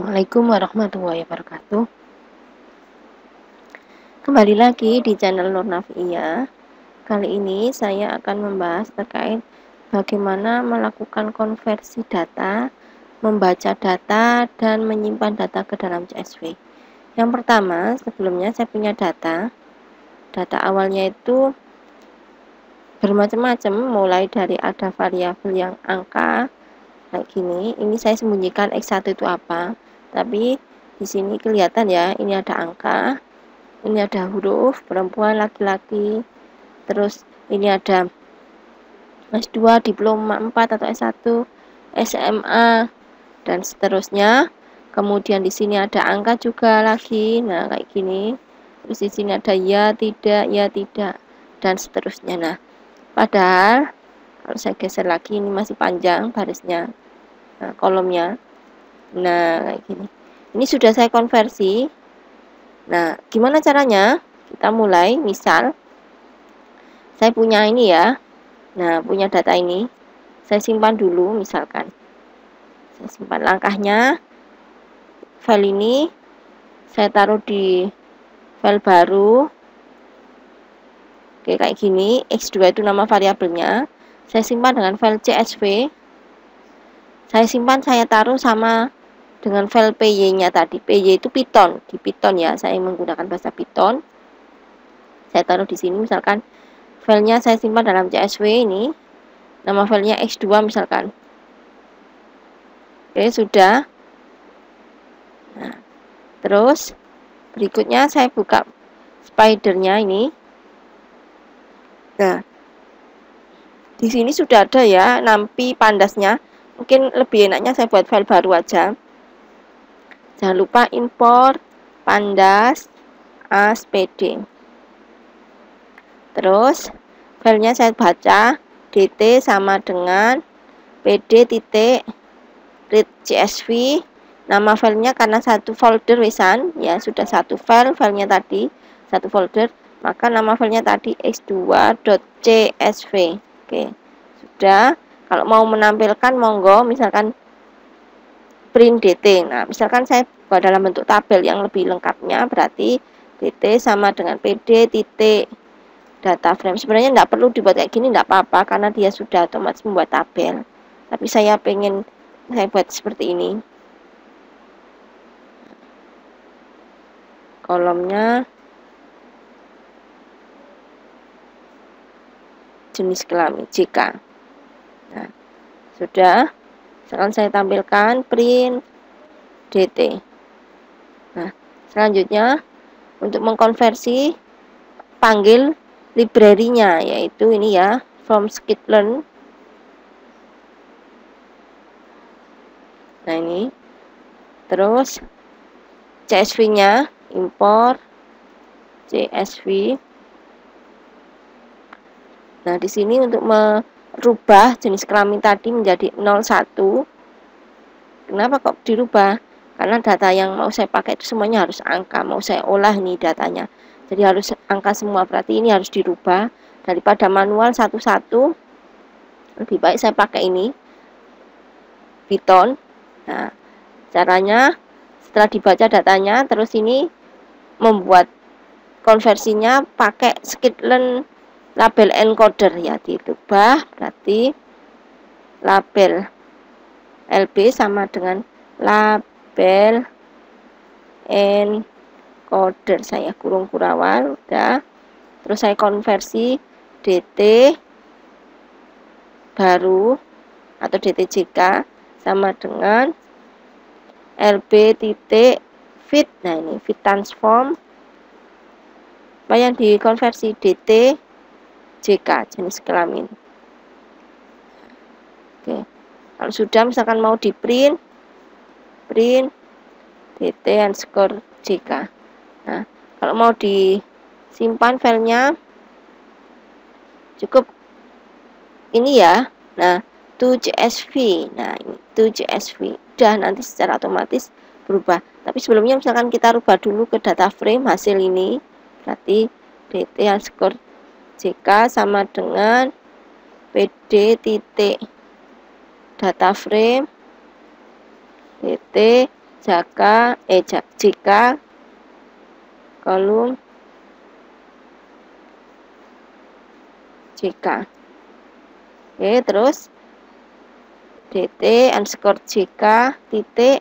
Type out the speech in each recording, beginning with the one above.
Assalamualaikum warahmatullahi wabarakatuh. Kembali lagi di channel Nur Nafia. Kali ini saya akan membahas terkait bagaimana melakukan konversi data, membaca data, dan menyimpan data ke dalam CSV. Yang pertama, sebelumnya saya punya data. Data awalnya itu bermacam-macam, mulai dari ada variabel yang angka kayak gini. Ini saya sembunyikan X1 itu apa, tapi di sini kelihatan ya, ini ada angka, ini ada huruf perempuan, laki-laki, terus ini ada S2, diploma 4 atau S1, SMA, dan seterusnya. Kemudian di sini ada angka juga lagi, nah kayak gini. Terus di sini ada ya, tidak, dan seterusnya. Nah, padahal kalau saya geser lagi ini masih panjang barisnya, nah, kolomnya. Nah, kayak gini. Ini sudah saya konversi. Nah, gimana caranya? Kita mulai, misal saya punya ini ya. Nah, punya data ini. Saya simpan dulu misalkan. Saya simpan langkahnya. File ini saya taruh di file baru. Oke, kayak gini. X2 itu nama variabelnya. Saya simpan dengan file CSV. Saya simpan, saya taruh sama dengan file PY-nya tadi. PY itu Python, di Python ya. Saya menggunakan bahasa Python. Saya taruh di sini misalkan filenya saya simpan dalam CSV ini. Nama filenya X2 misalkan. Oke, sudah. Nah, terus berikutnya saya buka spidernya ini. Nah, di sini sudah ada ya NumPy pandasnya. Mungkin lebih enaknya saya buat file baru aja. Jangan lupa import pandas aspd. Terus filenya saya baca, dt sama dengan pd titik read csv. Nama filenya karena satu folder wisan ya, sudah satu filenya tadi satu folder, maka nama filenya tadi x2.csv. Oke, sudah. Kalau mau menampilkan monggo, misalkan print dt. Nah, misalkan saya buat dalam bentuk tabel yang lebih lengkapnya, berarti dt sama dengan pd titik data frame. Sebenarnya tidak perlu dibuat kayak gini, tidak apa-apa karena dia sudah otomatis membuat tabel. Tapi saya pengen saya buat seperti ini. Kolomnya jenis kelamin JK. Nah, sudah. Sekarang saya tampilkan print dt. Nah, selanjutnya untuk mengkonversi panggil library-nya, yaitu ini ya, from skitlearn. Nah, ini. Terus CSV-nya import CSV. Nah, di sini untuk merubah jenis kelamin tadi menjadi 01. Kenapa kok dirubah? Karena data yang mau saya pakai itu semuanya harus angka, mau saya olah nih datanya. Jadi harus angka semua, berarti ini harus dirubah. Daripada manual satu-satu, lebih baik saya pakai ini, Python. Nah, caranya setelah dibaca datanya, terus ini membuat konversinya pakai skitlearn label encoder ya, dirubah berarti label LB sama dengan label encoder, saya kurung kurawal, udah. Terus saya konversi dt baru atau dtjk sama dengan lb titik fit. Nah, ini fit transform apa yang dikonversi dt JK jenis kelamin. Oke, kalau sudah misalkan mau di print dt underscore JK. Nah, kalau mau disimpan filenya cukup ini ya. Nah, to CSV. Nah, ini to CSV. Udah, nanti secara otomatis berubah. Tapi sebelumnya misalkan kita rubah dulu ke data frame hasil ini. Berarti dt underscore JK sama dengan pd titik data frame dt jk kolom jk. Oke, terus dt underscore jk titik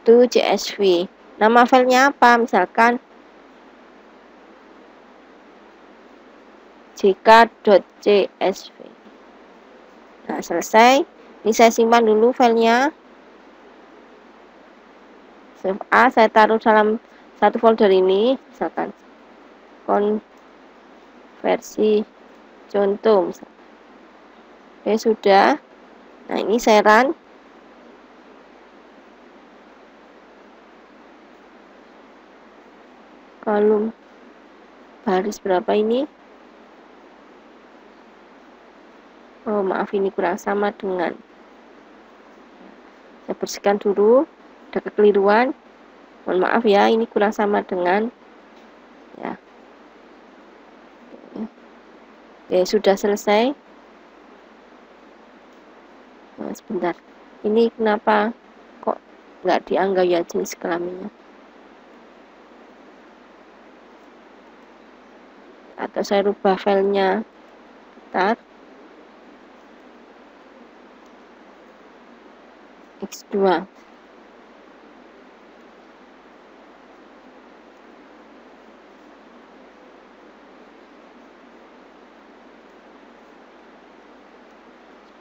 to csv. Nama filenya apa? Misalkan jk.csv. Nah, selesai. Ini saya simpan dulu filenya. Save as, saya taruh dalam satu folder ini, misalkan konversi contoh. Oke, sudah. Nah, ini saya run. Kolom baris berapa ini? Oh, maaf, ini kurang sama dengan. Saya bersihkan dulu. Ada kekeliruan. Mohon maaf ya, ini kurang sama dengan ya. Oke, sudah selesai. Nah, sebentar. Ini kenapa kok nggak dianggap ya jenis kelaminnya? Atau saya rubah filenya. Bentar. X2.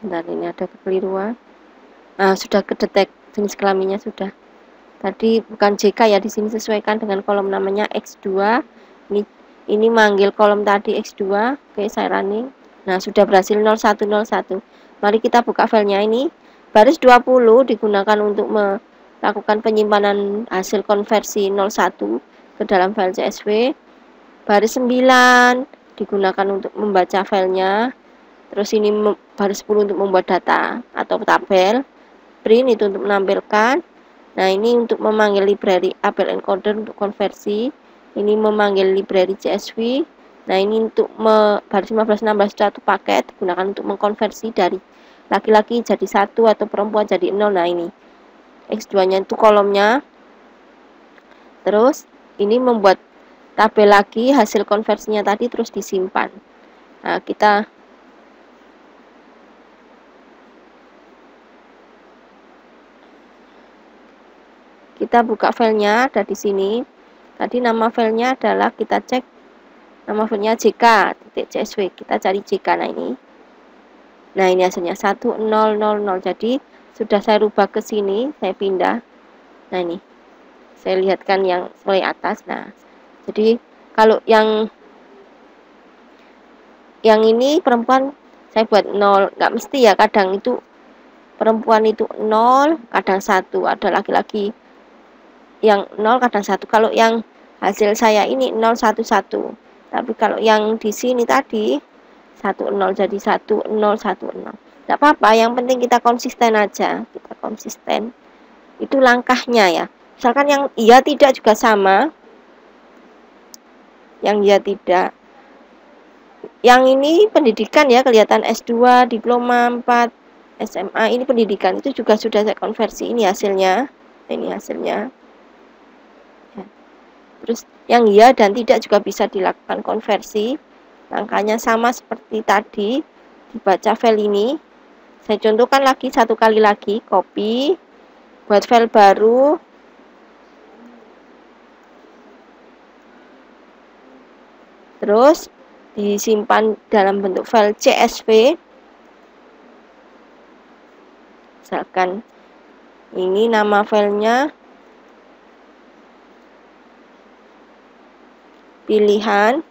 Bentar, ini ada kekeliruan. Nah, sudah kedetek jenis kelaminnya sudah. Tadi bukan JK ya, di sini sesuaikan dengan kolom namanya X2. Ini manggil kolom tadi X2. Oke, saya running. Nah, sudah berhasil 0101. Mari kita buka filenya ini. Baris 20 digunakan untuk melakukan penyimpanan hasil konversi 01 ke dalam file CSV. Baris 9 digunakan untuk membaca filenya. Terus ini baris 10 untuk membuat data atau tabel. Print itu untuk menampilkan. Nah, ini untuk memanggil library Abel encoder untuk konversi. Ini memanggil library CSV. Nah, ini untuk baris 15-16 satu paket digunakan untuk mengkonversi dari laki-laki jadi 1 atau perempuan jadi 0. Nah, ini X2-nya itu kolomnya. Terus ini membuat tabel lagi hasil konversinya tadi terus disimpan. Nah, kita buka filenya, ada di sini. Tadi nama filenya adalah, kita cek nama filenya jk.csv. Kita cari jk. Nah, ini hasilnya 1000. Jadi sudah saya rubah ke sini, saya pindah. Nah, ini saya lihatkan yang mulai atas. Nah, jadi kalau yang ini perempuan saya buat 0, nggak mesti ya, kadang itu perempuan itu 0, kadang 1, ada laki-laki yang 0, kadang 1. Kalau yang hasil saya ini 011. Tapi kalau yang di sini tadi 10, jadi 1010. Tidak apa-apa, yang penting kita konsisten aja. Kita konsisten. Itu langkahnya ya. Misalkan yang iya tidak juga sama. Yang iya tidak. Yang ini pendidikan ya, kelihatan S2, diploma 4, SMA, ini pendidikan. Itu juga sudah saya konversi. Ini hasilnya. Ini hasilnya. Ya. Terus yang iya dan tidak juga bisa dilakukan konversi. Langkahnya sama seperti tadi. Dibaca file ini. Saya contohkan lagi satu kali lagi, copy, buat file baru, terus disimpan dalam bentuk file CSV. Misalkan ini nama filenya pilihan.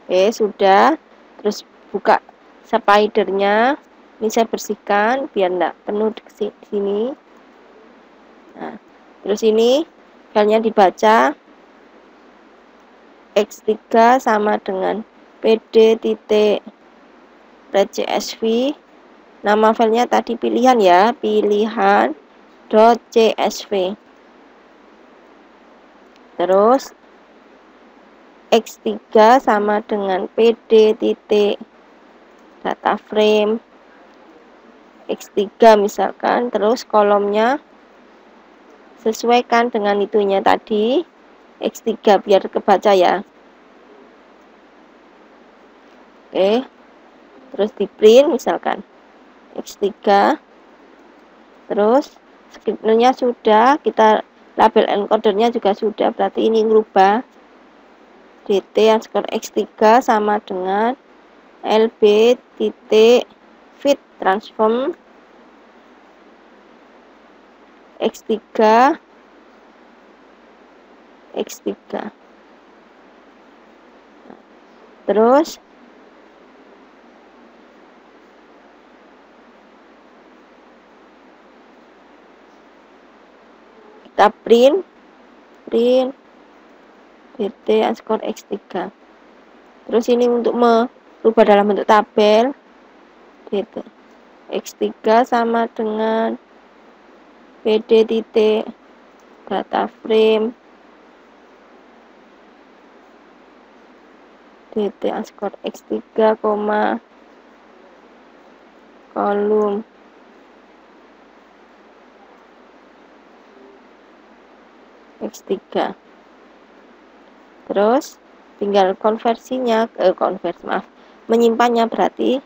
Oke, sudah. Terus buka spidernya. Ini saya bersihkan biar enggak penuh di sini. Nah, terus ini filenya dibaca. X3 sama dengan pd.csv. Nama filenya tadi pilihan ya, pilihan.csv. Terus X3 sama dengan pd.dataframe X3 misalkan, terus kolomnya sesuaikan dengan itunya tadi, X3 biar kebaca ya. Oke, terus di print misalkan X3, terus scannernya sudah, kita label encodernya juga sudah, berarti ini ngerubah dt underscore X3 sama dengan lb titik fit transform X3 terus kita print dt underscore X3. Terus ini untuk merubah dalam bentuk tabel, dt X3 sama dengan pd titik data frame dt underscore X3, kolom X3. Terus tinggal konversinya, menyimpannya, berarti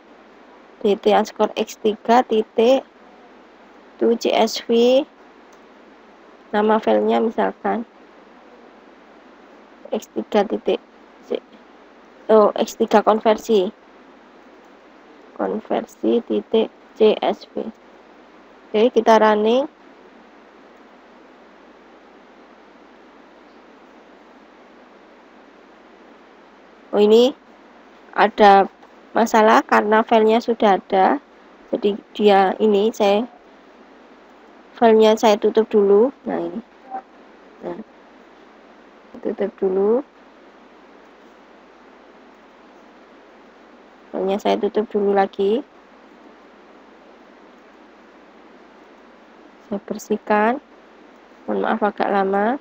dt underscore X3 titik to CSV, nama filenya misalkan X3 titik X3 konversi titik CSV. Oke, kita running. Oh, ini ada masalah karena filenya sudah ada, jadi dia ini filenya saya tutup dulu. Nah, ini tutup dulu, filenya saya tutup dulu lagi, saya bersihkan, mohon maaf agak lama.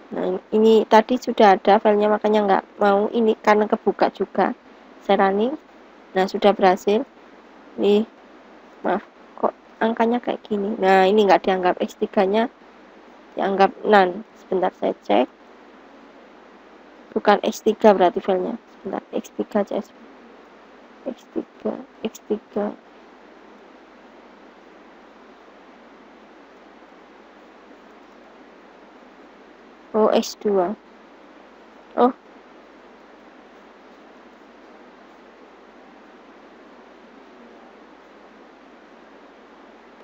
Nah, ini tadi sudah ada filenya, makanya nggak mau ini karena kebuka juga. Saya running. Nah, sudah berhasil. Nih, maaf, kok angkanya kayak gini. Nah, ini nggak dianggap X3-nya, dianggap none. Sebentar saya cek. Bukan X3 berarti filenya. Sebentar, X3 CSV. X3. Oh, X2. Oh,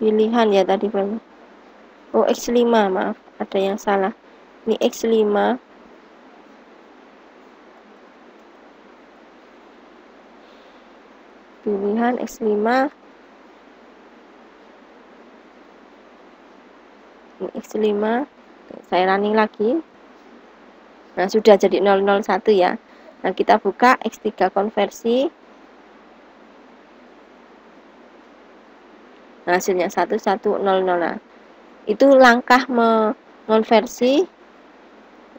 pilihan ya tadi filenya. Oh, X5, maaf, ada yang salah. Ini X5. Pilihan X5. Ini X5. Saya running lagi. Nah, sudah jadi 001 ya. Nah, kita buka X3 konversi. Nah, hasilnya 1100. Nah, itu langkah mengonversi.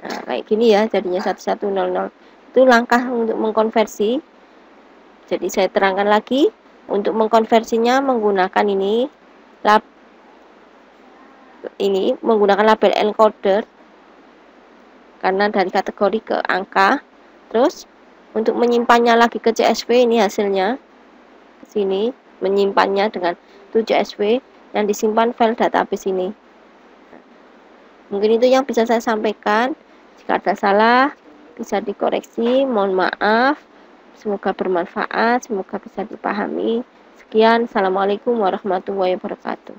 Nah, kayak gini ya, jadinya 1100. Itu langkah untuk mengkonversi. Jadi saya terangkan lagi, untuk mengkonversinya menggunakan ini menggunakan label encoder karena dari kategori ke angka. Terus untuk menyimpannya lagi ke CSV, ini hasilnya ke sini, menyimpannya dengan to CSV yang disimpan file database ini. Mungkin itu yang bisa saya sampaikan. Jika ada salah bisa dikoreksi, mohon maaf. Semoga bermanfaat, semoga bisa dipahami. Sekian, assalamualaikum warahmatullahi wabarakatuh.